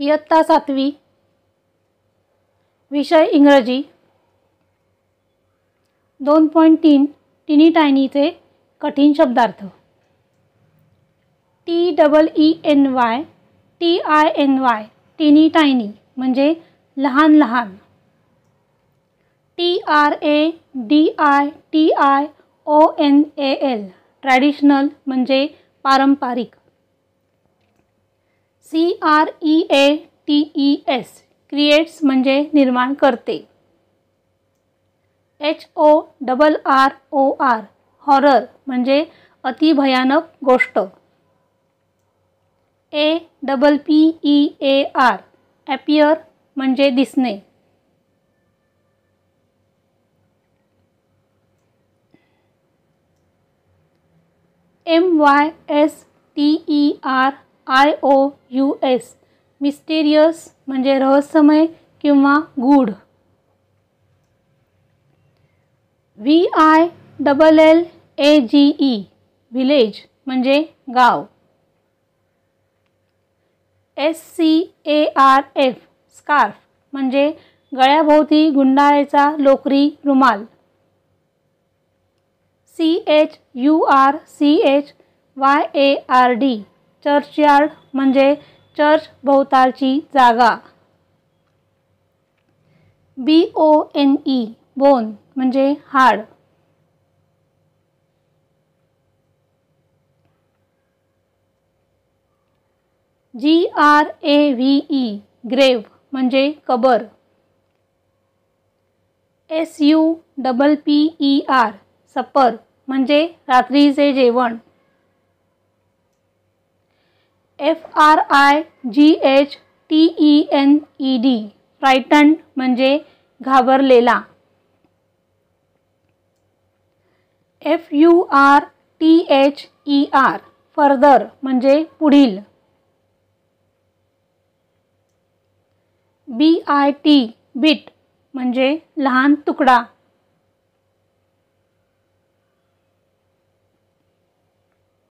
इयत्ता 7वी, विषय इंग्रजी। 2.3 टिनी टायनीचे कठीण शब्दार्थ। TEENY TINY टिनी टायनी म्हणजे लहान लहान। TRADITIONAL ट्रॅडिशनल म्हणजे पारंपरिक। CREATES क्रिएट्स म्हणजे निर्माण करते। HORROR हॉरर म्हणजे अति भयानक गोष्ट। APPEAR ॲपियर म्हणजे दिसणे। MYSTERIOUS मिस्टेरियस म्हणजे रहस्यमय किंवा गूढ। VILLAGE विलेज म्हणजे गाव। SCARF स्कार्फ म्हणजे गळ्याभोवती गुंडाळायचा लोकरी रुमाल। CHURCHYARD चर्चयार्ड म्हणजे चर्च भोवतालची जागा। BONE बोन म्हणजे हाड। GRAVE ग्रेव म्हणजे कबर। SUPPER सपर म्हणजे रात्रीचे जेवण। FRIGHTENED फ्रायटन्ड म्हणजे घाबरलेला। FURTHER फर्दर म्हणजे पुढील। BIT बिट म्हणजे लहान तुकडा।